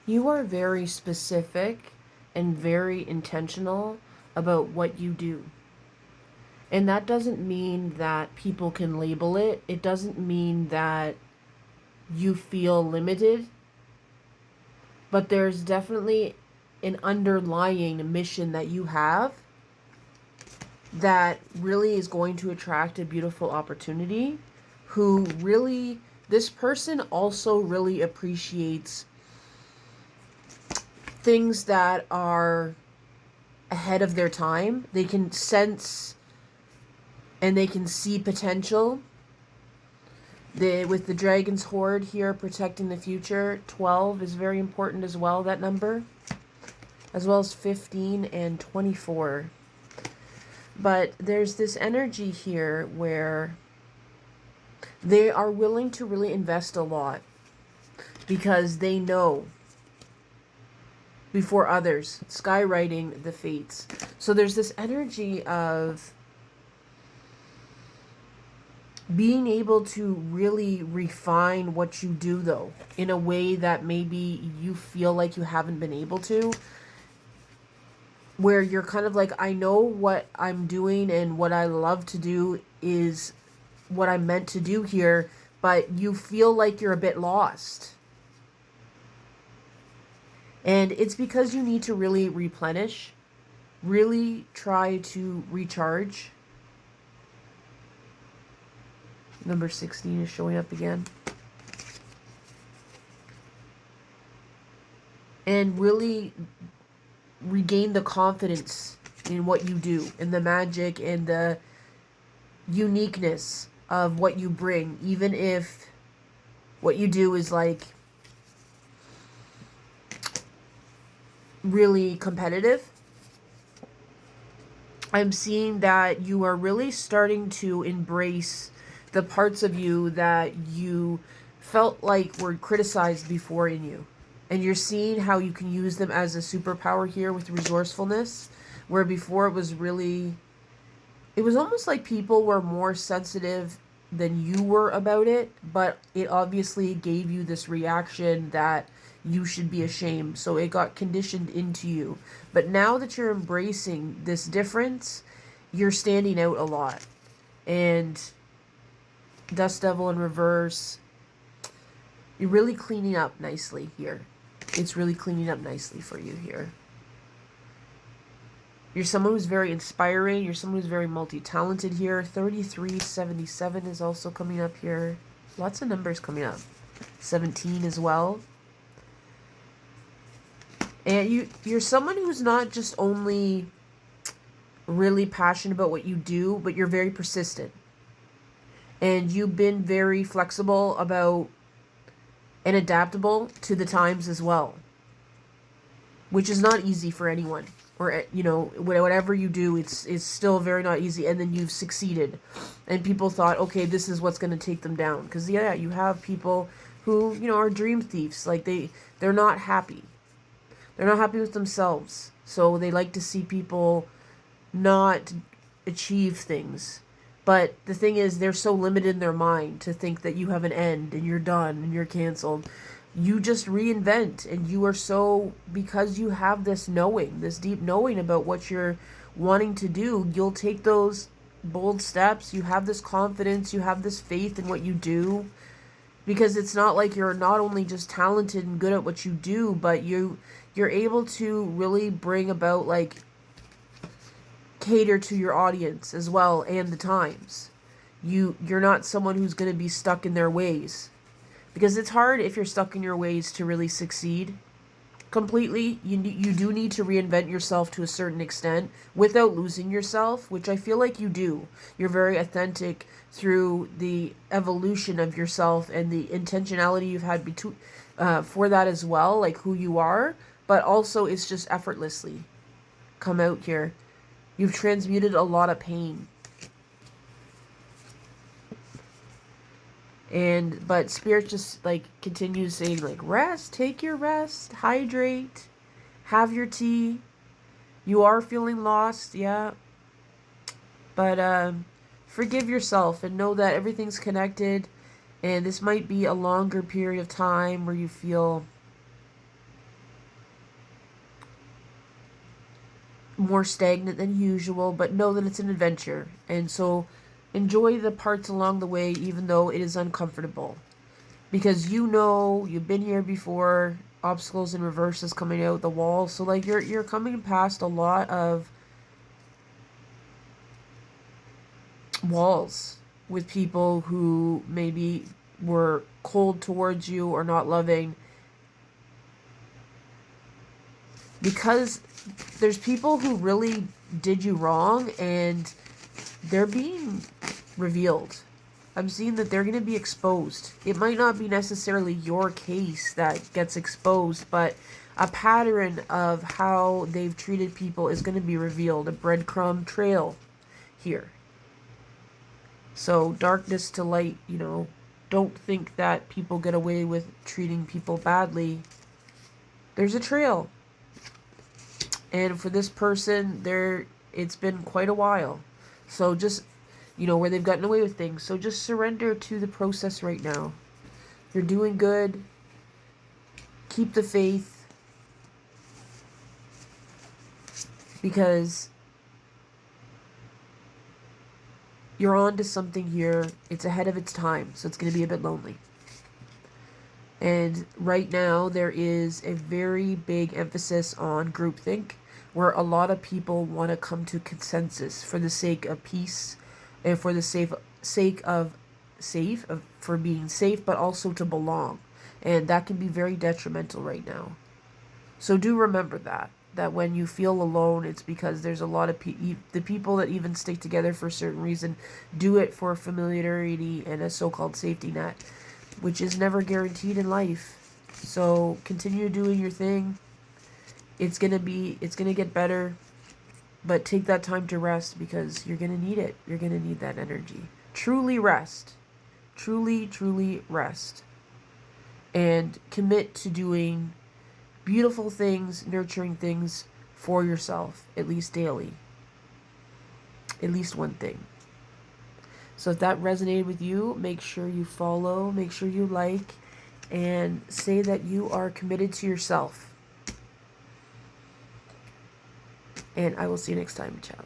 You are very specific and very intentional about what you do. And that doesn't mean that people can label it. It doesn't mean that you feel limited, but there's definitely an underlying mission that you have that really is going to attract a beautiful opportunity who really, this person also really appreciates things that are ahead of their time. They can sense and they can see potential. With the dragon's horde here protecting the future, 12 is very important as well, that number, as well as 15 and 24. But there's this energy here where they are willing to really invest a lot because they know before others, skywriting the fates. So there's this energy of being able to really refine what you do, though, in a way that maybe you feel like you haven't been able to, where you're kind of like, I know what I'm doing and what I love to do is what I'm meant to do here, but you feel like you're a bit lost. And it's because you need to really replenish, really try to recharge. Number 16 is showing up again. And really regain the confidence in what you do, and the magic and the uniqueness of what you bring, even if what you do is like really competitive. I'm seeing that you are really starting to embrace the parts of you that you felt like were criticized before in you. And you're seeing how you can use them as a superpower here with resourcefulness, where before it was almost like people were more sensitive than you were about it, but it obviously gave you this reaction that you should be ashamed. So it got conditioned into you. But now that you're embracing this difference, you're standing out a lot. And Dust Devil in reverse, you're really cleaning up nicely here. It's really cleaning up nicely for you here. You're someone who's very inspiring. You're someone who's very multi-talented here. 3377 is also coming up here. Lots of numbers coming up. 17 as well. And you're someone who's not just only really passionate about what you do, but you're very persistent. And you've been very flexible about and adaptable to the times as well, which is not easy for anyone. Or, you know, whatever you do, it's still very not easy. And then you've succeeded, and people thought, okay, this is what's going to take them down. Because yeah, you have people who, you know, are dream thieves. Like they're not happy. They're not happy with themselves, so they like to see people not achieve things. But the thing is, they're so limited in their mind to think that you have an end and you're done and you're canceled. You just reinvent, and you are so, because you have this knowing, this deep knowing about what you're wanting to do, you'll take those bold steps. You have this confidence, you have this faith in what you do, because it's not like you're not only just talented and good at what you do, but you're able to really bring about, like, cater to your audience as well and the times. You're not someone who's going to be stuck in their ways, because it's hard if you're stuck in your ways to really succeed completely. You do need to reinvent yourself to a certain extent without losing yourself, which I feel like you do. You're very authentic through the evolution of yourself and the intentionality you've had for that as well, like who you are, but also it's just effortlessly come out here. You've transmuted a lot of pain. But Spirit just, like, continues saying, like, rest, take your rest, hydrate, have your tea. You are feeling lost, yeah. But forgive yourself and know that everything's connected. And this might be a longer period of time where you feel more stagnant than usual, but know that it's an adventure. And so enjoy the parts along the way, even though it is uncomfortable. Because you know, you've been here before, obstacles and reverses coming out the wall. So like you're coming past a lot of walls with people who maybe were cold towards you or not loving. Because there's people who really did you wrong and they're being revealed. I'm seeing that they're going to be exposed. It might not be necessarily your case that gets exposed, but a pattern of how they've treated people is going to be revealed. A breadcrumb trail here. So darkness to light, you know, don't think that people get away with treating people badly. There's a trail. And for this person, it's been quite a while. So just, you know, where they've gotten away with things. So just surrender to the process right now. You're doing good. Keep the faith. Because you're on to something here. It's ahead of its time. So it's going to be a bit lonely. And right now, there is a very big emphasis on groupthink, where a lot of people want to come to consensus for the sake of peace and for the sake of for being safe, but also to belong. And that can be very detrimental right now. So do remember that when you feel alone, it's because there's a lot of the people that even stick together for a certain reason do it for familiarity and a so-called safety net, which is never guaranteed in life. So continue doing your thing. It's gonna get better, but take that time to rest because you're gonna need it. You're gonna need that energy. Truly rest. Truly rest. And commit to doing beautiful things, nurturing things for yourself, at least daily. At least one thing. So if that resonated with you, make sure you follow, make sure you like, and say that you are committed to yourself. And I will see you next time. Ciao.